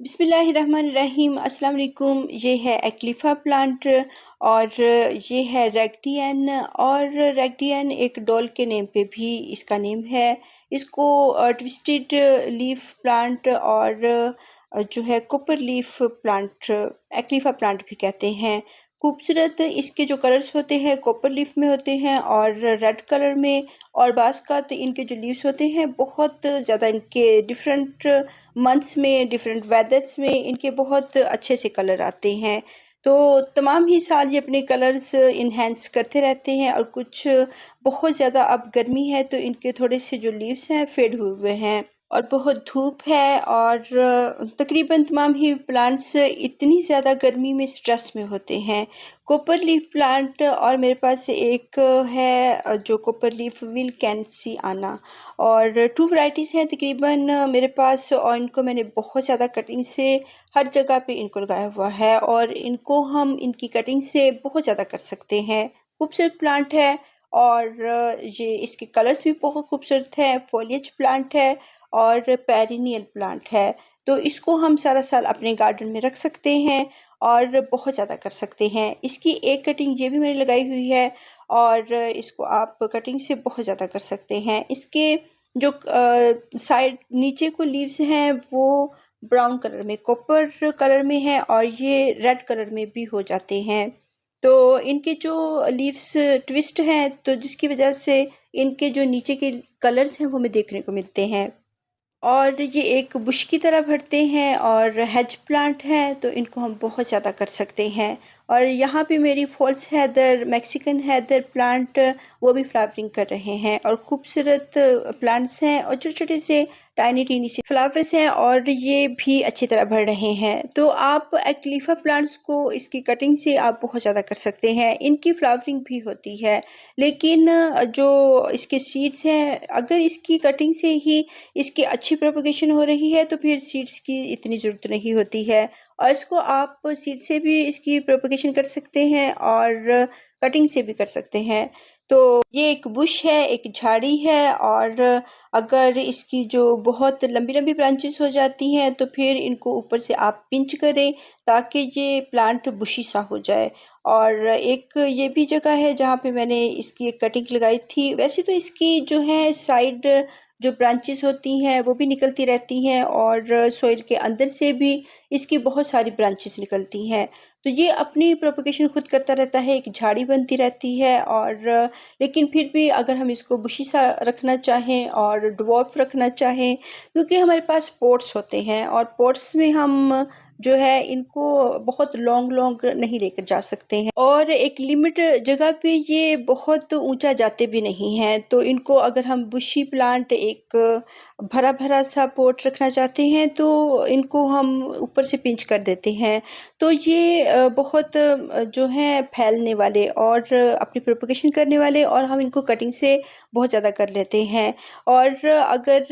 बिस्मिल्लाहिर्रहमानिर्रहीम अस्सलाम वालेकुम। ये है एक्लिफा प्लांट और ये है रेक्टियन। और रेक्टियन एक डॉल के नेम पे भी इसका नेम है। इसको ट्विस्टेड लीफ प्लांट और जो है कॉपर लीफ प्लांट एक्लिफा प्लांट भी कहते हैं। खूबसूरत इसके जो कलर्स होते हैं कॉपर लीफ में होते हैं और रेड कलर में। और बाज़ का तो इनके जो लीव्स होते हैं बहुत ज़्यादा इनके डिफरेंट मंथ्स में डिफरेंट वेदर्स में इनके बहुत अच्छे से कलर आते हैं। तो तमाम ही साल ये अपने कलर्स इन्हेंस करते रहते हैं। और कुछ बहुत ज़्यादा अब गर्मी है तो इनके थोड़े से जो लीव्स हैं फेड हुए हुए हैं और बहुत धूप है। और तकरीबन तमाम ही प्लांट्स इतनी ज़्यादा गर्मी में स्ट्रेस में होते हैं। कॉपर लीफ प्लांट और मेरे पास एक है जो कॉपर लीफ विल्केंसियाना और टू वैरायटीज़ हैं तकरीबन मेरे पास। और इनको मैंने बहुत ज़्यादा कटिंग से हर जगह पे इनको लगाया हुआ है और इनको हम इनकी कटिंग से बहुत ज़्यादा कर सकते हैं। खूबसूरत प्लांट है और ये इसके कलर्स भी बहुत खूबसूरत हैं। फॉलिएज प्लांट है और पेरिनियल प्लांट है। तो इसको हम सारा साल अपने गार्डन में रख सकते हैं और बहुत ज़्यादा कर सकते हैं। इसकी एक कटिंग ये भी मैंने लगाई हुई है और इसको आप कटिंग से बहुत ज़्यादा कर सकते हैं। इसके जो साइड नीचे को लीव्स हैं वो ब्राउन कलर में कॉपर कलर में है और ये रेड कलर में भी हो जाते हैं। तो इनके जो लीव्स ट्विस्ट हैं तो जिसकी वजह से इनके जो नीचे के कलर्स हैं वो हमें देखने को मिलते हैं। और ये एक बुश की तरह बढ़ते हैं और हेज प्लांट हैं तो इनको हम बहुत ज़्यादा कर सकते हैं। और यहाँ पे मेरी false heather Mexican heather plant वो भी फ्लावरिंग कर रहे हैं और खूबसूरत प्लांट्स हैं और छोटे छोटे से टाइनी टीनी से फ्लावर्स हैं और ये भी अच्छी तरह बढ़ रहे हैं। तो आप एक्लिफा प्लांट्स को इसकी कटिंग से आप बहुत ज़्यादा कर सकते हैं। इनकी फ्लावरिंग भी होती है लेकिन जो इसके सीड्स हैं अगर इसकी कटिंग से ही इसकी अच्छी प्रोपगेशन हो रही है तो फिर सीड्स की इतनी ज़रूरत नहीं होती है। और इसको आप सीड से भी इसकी प्रोपगेशन कर सकते हैं और कटिंग से भी कर सकते हैं। तो ये एक बुश है एक झाड़ी है और अगर इसकी जो बहुत लंबी लंबी ब्रांचेस हो जाती हैं तो फिर इनको ऊपर से आप पिंच करें ताकि ये प्लांट बुशी सा हो जाए। और एक ये भी जगह है जहाँ पे मैंने इसकी एक कटिंग लगाई थी। वैसे तो इसकी जो है साइड जो ब्रांचेस होती हैं वो भी निकलती रहती हैं और सॉइल के अंदर से भी इसकी बहुत सारी ब्रांचेस निकलती हैं। तो ये अपनी प्रोपगेशन खुद करता रहता है एक झाड़ी बनती रहती है। और लेकिन फिर भी अगर हम इसको बुशी सा रखना चाहें और ड्वार्फ रखना चाहें क्योंकि हमारे पास पॉट्स होते हैं और पॉट्स में हम जो है इनको बहुत लॉन्ग लॉन्ग नहीं लेकर जा सकते हैं और एक लिमिट जगह पे ये बहुत ऊंचा जाते भी नहीं हैं। तो इनको अगर हम बुशी प्लांट एक भरा भरा सा पॉट रखना चाहते हैं तो इनको हम ऊपर से पिंच कर देते हैं। तो ये बहुत जो है फैलने वाले और अपनी प्रोपगेशन करने वाले और हम इनको कटिंग से बहुत ज़्यादा कर लेते हैं। और अगर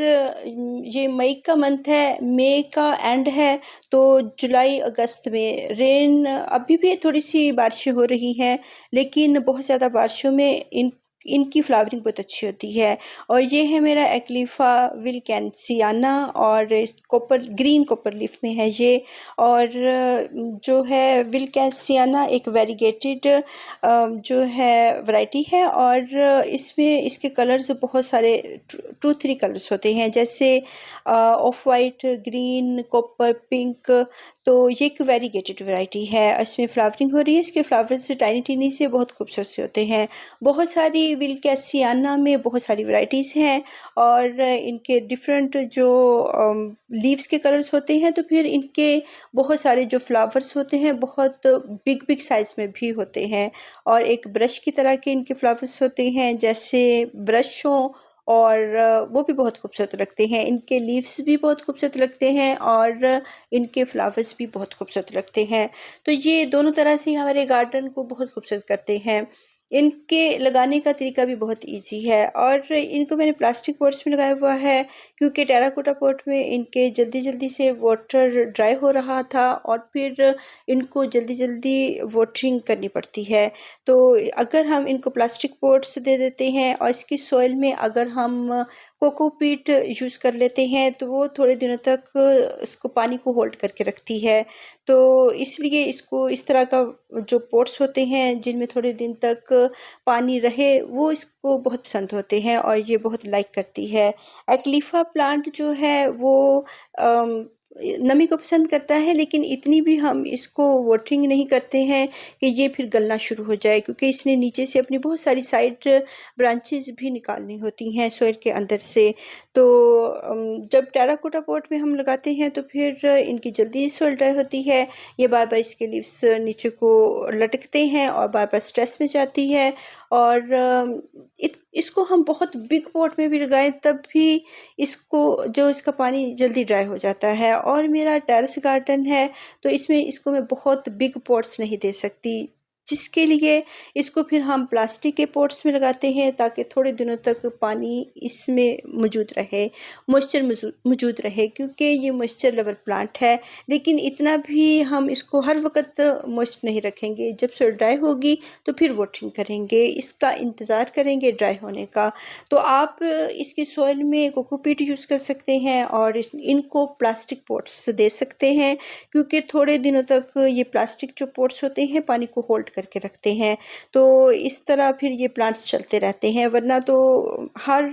ये मई का मंथ है मई का एंड है तो जुलाई अगस्त में रेन अभी भी थोड़ी सी बारिशें हो रही हैं लेकिन बहुत ज़्यादा बारिशों में इनकी फ्लावरिंग बहुत अच्छी होती है। और ये है मेरा एक्लिफा विल्केंसियाना और कॉपर ग्रीन कॉपर लीफ में है ये। और जो है विल्केंसियाना एक वेरीगेटेड जो है वैरायटी है और इसमें इसके कलर्स बहुत सारे 2-3 कलर्स होते हैं जैसे of white green copper pink. तो ये एक वेरीगेटेड वैरायटी है इसमें फ्लावरिंग हो रही है। इसके फ्लावर्स टाइनी टीनी से बहुत खूबसूरत से होते हैं। बहुत सारी विल्केंसियाना में बहुत सारी वैरायटीज़ हैं और इनके डिफरेंट जो लीव्स के कलर्स होते हैं तो फिर इनके बहुत सारे जो फ्लावर्स होते हैं बहुत बिग बिग साइज़ में भी होते हैं। और एक ब्रश की तरह के इनके फ्लावर्स होते हैं जैसे ब्रश हों और वो भी बहुत खूबसूरत लगते हैं। इनके लीव्स भी बहुत खूबसूरत लगते हैं और इनके फ्लावर्स भी बहुत खूबसूरत लगते हैं। तो ये दोनों तरह से हमारे गार्डन को बहुत खूबसूरत करते हैं। इनके लगाने का तरीका भी बहुत इजी है और इनको मैंने प्लास्टिक पॉट्स में लगाया हुआ है क्योंकि टेराकोटा पॉट में इनके जल्दी जल्दी से वाटर ड्राई हो रहा था और फिर इनको जल्दी जल्दी वाटरिंग करनी पड़ती है। तो अगर हम इनको प्लास्टिक पॉट्स दे देते हैं और इसकी सॉइल में अगर हम कोकोपीट यूज़ कर लेते हैं तो वो थोड़े दिनों तक इसको पानी को होल्ड करके रखती है। तो इसलिए इसको इस तरह का जो पॉट्स होते हैं जिनमें थोड़े दिन तक पानी रहे, वो इसको बहुत पसंद होते हैं और ये बहुत लाइक करती है। एक्लीफा प्लांट जो है वो अम, नमी को पसंद करता है, लेकिन इतनी भी हम इसको वाटरिंग नहीं करते हैं कि ये फिर गलना शुरू हो जाए, क्योंकि इसने नीचे से अपनी बहुत सारी साइड ब्रांचेस भी निकालनी होती हैं सॉइल के अंदर से। तो जब टेराकोटा पॉट में हम लगाते हैं तो फिर इनकी जल्दी सॉइल ड्राई होती है। ये बार बार इसके लीव्स नीचे को लटकते हैं और बार बार स्ट्रेस में जाती है। और इसको हम बहुत बिग पॉट में भी लगाएं तब भी इसको जो इसका पानी जल्दी ड्राई हो जाता है। और मेरा टेरेस गार्डन है तो इसमें इसको मैं बहुत बिग पॉट्स नहीं दे सकती, जिसके लिए इसको फिर हम प्लास्टिक के पॉट्स में लगाते हैं ताकि थोड़े दिनों तक पानी इसमें मौजूद रहे, मॉइस्चर मौजूद रहे, क्योंकि ये मॉइस्चर लवर प्लांट है। लेकिन इतना भी हम इसको हर वक्त मॉइस्ट नहीं रखेंगे। जब सॉइल ड्राई होगी तो फिर वाटरिंग करेंगे, इसका इंतज़ार करेंगे ड्राई होने का। तो आप इसकी सॉइल में कोकोपीट यूज़ कर सकते हैं और इनको प्लास्टिक पॉट्स दे सकते हैं, क्योंकि थोड़े दिनों तक ये प्लास्टिक जो पॉट्स होते हैं पानी को होल्ड करके रखते हैं। तो इस तरह फिर ये प्लांट्स चलते रहते हैं, वरना तो हर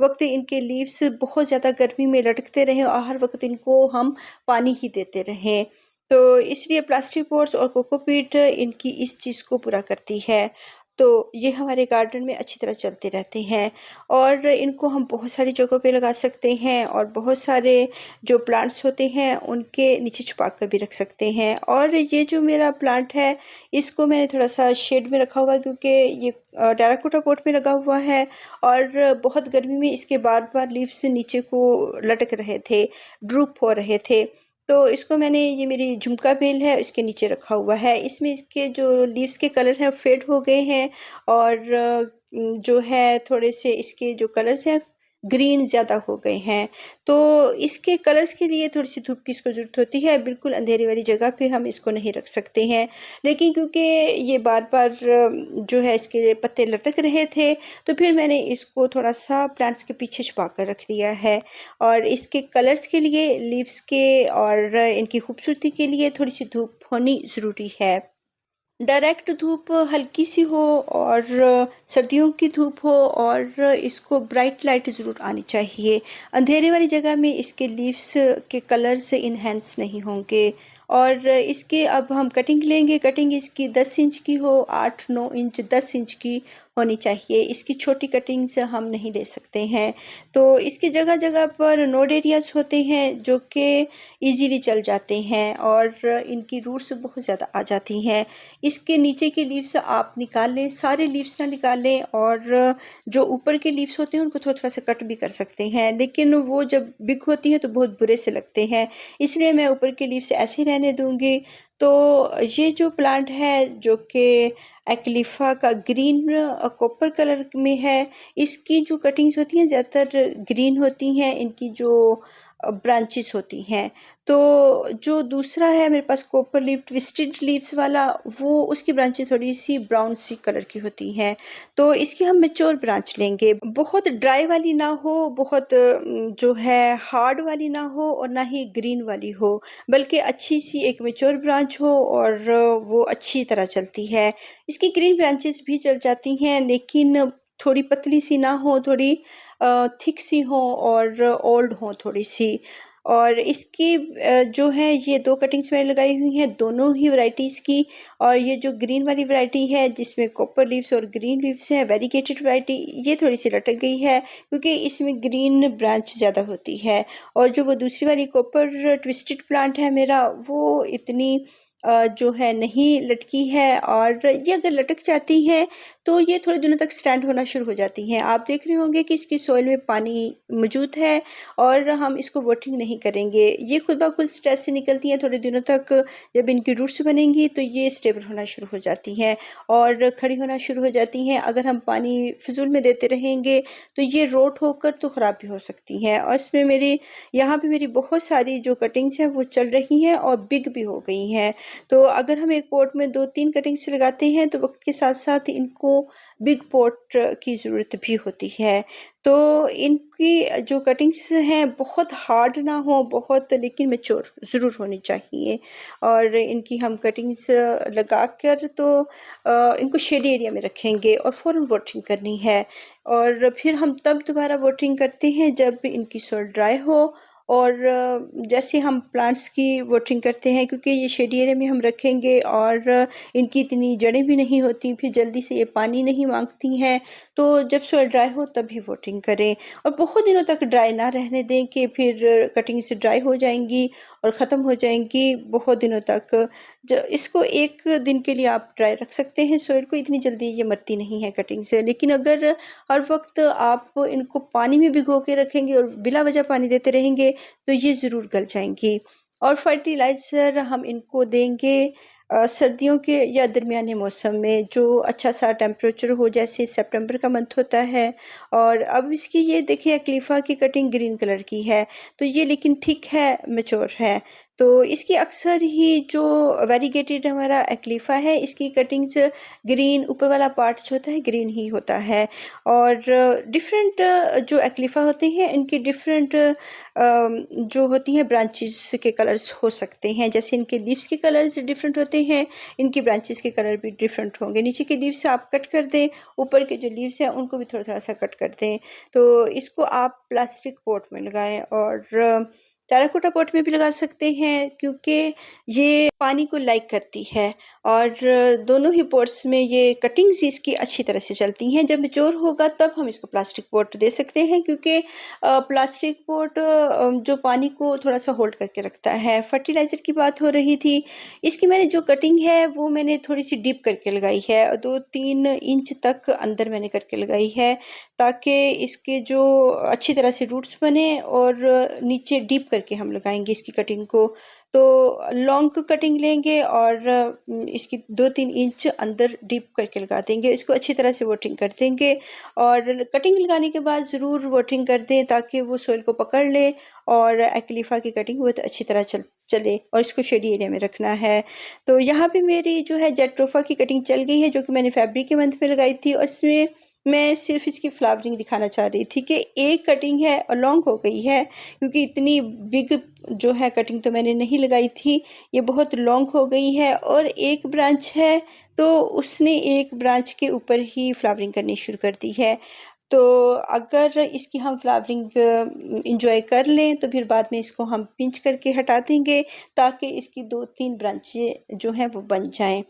वक्त इनके लीव्स बहुत ज़्यादा गर्मी में लटकते रहें और हर वक्त इनको हम पानी ही देते रहें। तो इसलिए प्लास्टिक पॉट्स और कोकोपीट इनकी इस चीज़ को पूरा करती है। तो ये हमारे गार्डन में अच्छी तरह चलते रहते हैं और इनको हम बहुत सारी जगहों पे लगा सकते हैं और बहुत सारे जो प्लांट्स होते हैं उनके नीचे छुपा कर भी रख सकते हैं। और ये जो मेरा प्लांट है इसको मैंने थोड़ा सा शेड में रखा हुआ है, क्योंकि ये टेराकोटा पॉट में लगा हुआ है और बहुत गर्मी में इसके बार बार लीव्स नीचे को लटक रहे थे, ड्रूप हो रहे थे। तो इसको मैंने, ये मेरी झुमका बेल है, इसके नीचे रखा हुआ है। इसमें इसके जो लीव्स के कलर हैं फेड हो गए हैं और जो है थोड़े से इसके जो कलर्स हैं ग्रीन ज़्यादा हो गए हैं। तो इसके कलर्स के लिए थोड़ी सी धूप की इसको ज़रूरत होती है। बिल्कुल अंधेरे वाली जगह पे हम इसको नहीं रख सकते हैं, लेकिन क्योंकि ये बार बार जो है इसके पत्ते लटक रहे थे तो फिर मैंने इसको थोड़ा सा प्लांट्स के पीछे छुपा कर रख दिया है। और इसके कलर्स के लिए, लीव्स के और इनकी खूबसूरती के लिए थोड़ी सी धूप होनी ज़रूरी है। डायरेक्ट धूप हल्की सी हो और सर्दियों की धूप हो और इसको ब्राइट लाइट ज़रूर आनी चाहिए। अंधेरे वाली जगह में इसके लीव्स के कलर्स इन्हेंस नहीं होंगे। और इसके अब हम कटिंग लेंगे। कटिंग इसकी 10 इंच की हो, 8-9 इंच, 10 इंच की होनी चाहिए। इसकी छोटी कटिंग्स हम नहीं ले सकते हैं। तो इसकी जगह जगह पर नोड एरियाज होते हैं जो कि इजीली चल जाते हैं और इनकी रूट्स बहुत ज़्यादा आ जाती हैं। इसके नीचे के लीव्स आप निकाल लें, सारे लीव्स ना निकालें, और जो ऊपर के लीव्स होते हैं उनको थोड़ा थोड़ा सा कट भी कर सकते हैं, लेकिन वो जब बिग होती हैं तो बहुत बुरे से लगते हैं, इसलिए मैं ऊपर के लीव्स ऐसे ही रहने दूंगी। तो ये जो प्लांट है जो कि एक्लिफा का ग्रीन कॉपर कलर में है, इसकी जो कटिंग्स होती हैं ज़्यादातर ग्रीन होती हैं, इनकी जो ब्रांचेस होती हैं। तो जो दूसरा है मेरे पास कॉपर लीफ ट्विस्टेड लीव्स वाला, वो उसकी ब्रांचेस थोड़ी सी ब्राउन सी कलर की होती हैं। तो इसकी हम मैच्योर ब्रांच लेंगे, बहुत ड्राई वाली ना हो, बहुत जो है हार्ड वाली ना हो और ना ही ग्रीन वाली हो, बल्कि अच्छी सी एक मैच्योर ब्रांच हो और वो अच्छी तरह चलती है। इसकी ग्रीन ब्रांचेस भी चल जाती हैं, लेकिन थोड़ी पतली सी ना हो, थोड़ी थिक सी हो और ओल्ड हो थोड़ी सी। और इसकी जो है ये 2 कटिंग्स मैंने लगाई हुई हैं दोनों ही वैरायटीज़ की। और ये जो ग्रीन वाली वैरायटी है जिसमें कॉपर लीव्स और ग्रीन लीव्स हैं, वेरीगेटेड वैरायटी, ये थोड़ी सी लटक गई है क्योंकि इसमें ग्रीन ब्रांच ज़्यादा होती है। और जो वो दूसरी वाली कॉपर ट्विस्टेड प्लांट है मेरा, वो इतनी जो है नहीं लटकी है, और ये अगर लटक जाती है तो ये थोड़े दिनों तक स्टैंड होना शुरू हो जाती हैं। आप देख रहे होंगे कि इसकी सॉइल में पानी मौजूद है और हम इसको वाटरिंग नहीं करेंगे, ये खुद ब खुद स्ट्रेस से निकलती हैं। थोड़े दिनों तक जब इनकी रूट्स बनेंगी तो ये स्टेबल होना शुरू हो जाती हैं और खड़ी होना शुरू हो जाती हैं। अगर हम पानी फिजूल में देते रहेंगे तो ये रोट होकर तो ख़राब भी हो सकती हैं। और इसमें मेरी यहाँ पे मेरी बहुत सारी जो कटिंग्स हैं वो चल रही हैं और बिग भी हो गई हैं। तो अगर हम एक पॉट में 2-3 कटिंग्स लगाते हैं तो वक्त के साथ साथ इनको बिग पॉट की ज़रूरत भी होती है। तो इनकी जो कटिंग्स हैं बहुत हार्ड ना हो बहुत, लेकिन मैच्योर ज़रूर होनी चाहिए। और इनकी हम कटिंग्स लगा कर तो इनको शेडी एरिया में रखेंगे और फ़ौरन वाटरिंग करनी है। और फिर हम तब दोबारा वाटरिंग करते हैं जब इनकी सॉइल ड्राई हो। और जैसे हम प्लांट्स की वाटरिंग करते हैं, क्योंकि ये शेडी एरिया में हम रखेंगे और इनकी इतनी जड़ें भी नहीं होती, फिर जल्दी से ये पानी नहीं मांगती हैं, तो जब सॉइल ड्राई हो तभी वाटरिंग करें। और बहुत दिनों तक ड्राई ना रहने दें कि फिर कटिंग से ड्राई हो जाएंगी और ख़त्म हो जाएंगी बहुत दिनों तक। इसको 1 दिन के लिए आप ड्राई रख सकते हैं सॉइल को, इतनी जल्दी ये मरती नहीं है कटिंग से। लेकिन अगर हर वक्त आप इनको पानी में भिगो के रखेंगे और बिला वजह पानी देते रहेंगे तो ये ज़रूर गल जाएंगी। और फर्टिलाइज़र हम इनको देंगे सर्दियों के या दरमियाने मौसम में, जो अच्छा सा टेम्परेचर हो, जैसे सितंबर का मंथ होता है। और अब इसकी ये देखिए एक्लीफा की कटिंग ग्रीन कलर की है, तो ये लेकिन थिक है, मैच्योर है। तो इसकी अक्सर ही जो वेरीगेटेड हमारा एक्लीफा है, इसकी कटिंग्स ग्रीन, ऊपर वाला पार्ट जो होता है ग्रीन ही होता है। और डिफरेंट जो एक्लीफा होते हैं इनकी डिफरेंट जो होती हैं ब्रांचेस के कलर्स हो सकते हैं। जैसे इनके लीव्स के कलर्स डिफरेंट होते हैं, इनकी ब्रांचेस के कलर भी डिफरेंट होंगे। नीचे के लीव्स आप कट कर दें, ऊपर के जो लीव्स हैं उनको भी थोड़ा थोड़ा सा कट कर दें। तो इसको आप प्लास्टिक पॉट में लगाएं और टेराकोटा पॉट में भी लगा सकते हैं, क्योंकि ये पानी को लाइक करती है। और दोनों ही पॉट्स में ये कटिंग्स इसकी अच्छी तरह से चलती हैं। जब मैच्योर होगा तब हम इसको प्लास्टिक पॉट दे सकते हैं, क्योंकि प्लास्टिक पॉट जो पानी को थोड़ा सा होल्ड करके रखता है। फर्टिलाइज़र की बात हो रही थी, इसकी मैंने जो कटिंग है वो मैंने थोड़ी सी डीप करके लगाई है, 2-3 इंच तक अंदर मैंने करके लगाई है, ताकि इसके जो अच्छी तरह से रूट्स बने। और नीचे डीप करके हम लगाएंगे इसकी कटिंग को। तो लॉन्ग कटिंग लेंगे और इसकी 2-3 इंच अंदर डीप करके लगा देंगे। इसको अच्छी तरह से वाटरिंग कर देंगे और कटिंग लगाने के बाद ज़रूर वाटरिंग कर दें, ताकि वो सोइल को पकड़ ले और एक्लीफा की कटिंग बहुत अच्छी तरह चले। और इसको शेडी एरिया में रखना है। तो यहाँ पे मेरी जो है जेट्रोफा की कटिंग चल गई है, जो कि मैंने फैब्रिक के मंथ में लगाई थी। और इसमें मैं सिर्फ इसकी फ्लावरिंग दिखाना चाह रही थी कि एक कटिंग है और लॉन्ग हो गई है, क्योंकि इतनी बिग जो है कटिंग तो मैंने नहीं लगाई थी, ये बहुत लॉन्ग हो गई है। और एक ब्रांच है तो उसने एक ब्रांच के ऊपर ही फ्लावरिंग करनी शुरू कर दी है। तो अगर इसकी हम फ्लावरिंग इंजॉय कर लें तो फिर बाद में इसको हम पिंच करके हटा देंगे, ताकि इसकी 2-3 ब्रांचें जो हैं वो बन जाएं।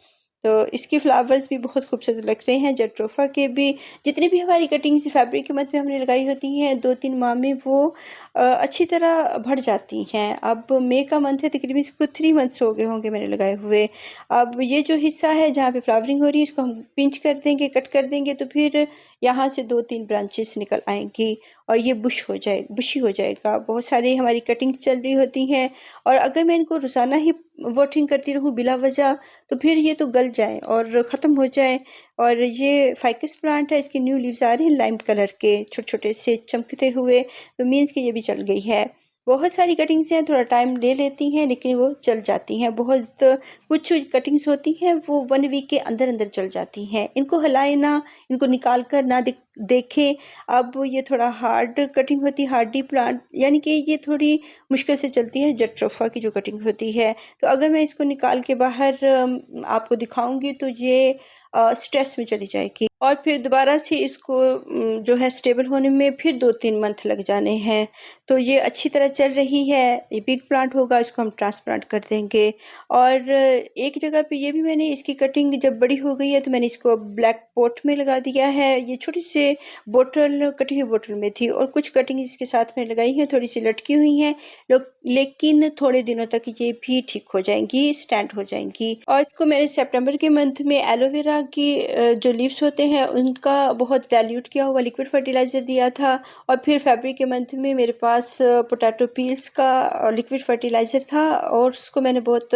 तो इसकी फ्लावर्स भी बहुत खूबसूरत लग रहे हैं। जेट्रोफा के भी जितनी भी हमारी कटिंग्स फैब्रिक की मत में हमने लगाई होती हैं, 2-3 माह में वो अच्छी तरह बढ़ जाती हैं। अब मई का मंथ है, तकरीबन इसको 3 मंथ्स हो गए होंगे मैंने लगाए हुए। अब ये जो हिस्सा है जहाँ पे फ्लावरिंग हो रही है, इसको हम पिंच कर देंगे, कट कर देंगे, तो फिर यहाँ से 2-3 ब्रांचेस निकल आएंगी और ये बुशी हो जाएगा। बहुत सारी हमारी कटिंग्स चल रही होती हैं, और अगर मैं इनको रोज़ाना ही वाटरिंग करती रहूँ बिला वजह, तो फिर ये तो गल जाए और ख़त्म हो जाए। और ये फाइकस प्लांट है, इसके न्यू लीव्स आ रहे हैं लाइम कलर के, छोटे छोटे से चमकते हुए, तो मीन्स कि ये भी चल गई है। बहुत सारी कटिंग्स हैं, थोड़ा टाइम ले लेती हैं, लेकिन वो चल जाती हैं। बहुत कुछ कटिंग्स होती हैं वो 1 वीक के अंदर अंदर चल जाती हैं। इनको हिलाए ना, इनको निकाल कर ना देखें। अब ये थोड़ा हार्ड कटिंग होती है, हार्डी प्लांट, यानी कि ये थोड़ी मुश्किल से चलती है जेट्रोफा की जो कटिंग होती है। तो अगर मैं इसको निकाल के बाहर आपको दिखाऊंगी तो ये स्ट्रेस में चली जाएगी, और फिर दोबारा से इसको जो है स्टेबल होने में फिर 2-3 मंथ लग जाने हैं। तो ये अच्छी तरह चल रही है, ये बिग प्लांट होगा, इसको हम ट्रांसप्लांट कर देंगे। और एक जगह पे ये भी मैंने इसकी कटिंग जब बड़ी हो गई है तो मैंने इसको ब्लैक पॉट में लगा दिया है। ये छोटी से बोतल, कटी हुई बोतल में थी, और कुछ कटिंग इसके साथ में लगाई है, थोड़ी सी लटकी हुई हैं, लेकिन थोड़े दिनों तक ये भी ठीक हो जाएंगी, स्टैंड हो जाएंगी। और इसको मैंने सितंबर के मंथ में एलोवेरा की जो लीव्स होते हैं उनका बहुत डाइल्यूट किया हुआ लिक्विड फर्टिलाइज़र दिया था। और फिर फरवरी के मंथ में मेरे पास पोटैटो पील्स का लिक्विड फर्टिलाइज़र था, और उसको मैंने बहुत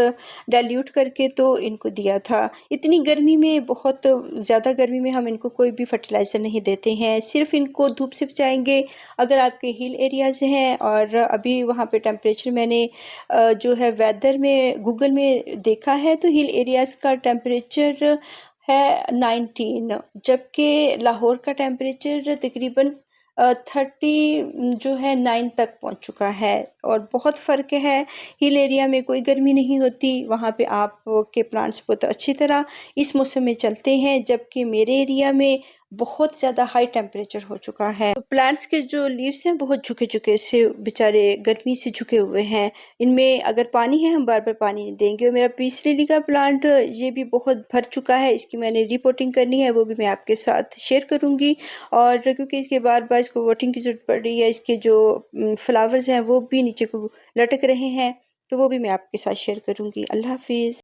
डाइल्यूट करके तो इनको दिया था। इतनी गर्मी में, बहुत ज़्यादा गर्मी में हम इनको कोई भी फर्टिलाइज़र नहीं देते देते हैं। सिर्फ इनको धूप से बचाएंगे। अगर आपके हिल एरियाज़ हैं और अभी वहाँ पे टेम्परेचर मैंने जो है वेदर में गूगल में देखा है, तो हिल एरियाज़ का टेम्परेचर है 19, जबकि लाहौर का टेम्परेचर तकरीबन 30 जो है 9 तक पहुंच चुका है और बहुत फ़र्क है। हिल एरिया में कोई गर्मी नहीं होती, वहाँ पे आप के प्लांट्स बहुत अच्छी तरह इस मौसम में चलते हैं, जबकि मेरे एरिया में बहुत ज़्यादा हाई टेम्परेचर हो चुका है। तो प्लांट्स के जो लीव्स हैं बहुत झुके-झुके से बेचारे गर्मी से झुके हुए हैं। इनमें अगर पानी है हम बार-बार पानी नहीं देंगे। और मेरा पीस लिली का प्लांट ये भी बहुत भर चुका है, इसकी मैंने रिपोर्टिंग करनी है, वो भी मैं आपके साथ शेयर करूँगी। और क्योंकि इसके बार-बार इसको वाटरिंग की ज़रूरत पड़ रही है, इसके जो फ्लावर्स हैं वो भी नीचे को लटक रहे हैं, तो वो भी मैं आपके साथ शेयर करूँगी। अल्लाह हाफ़िज़।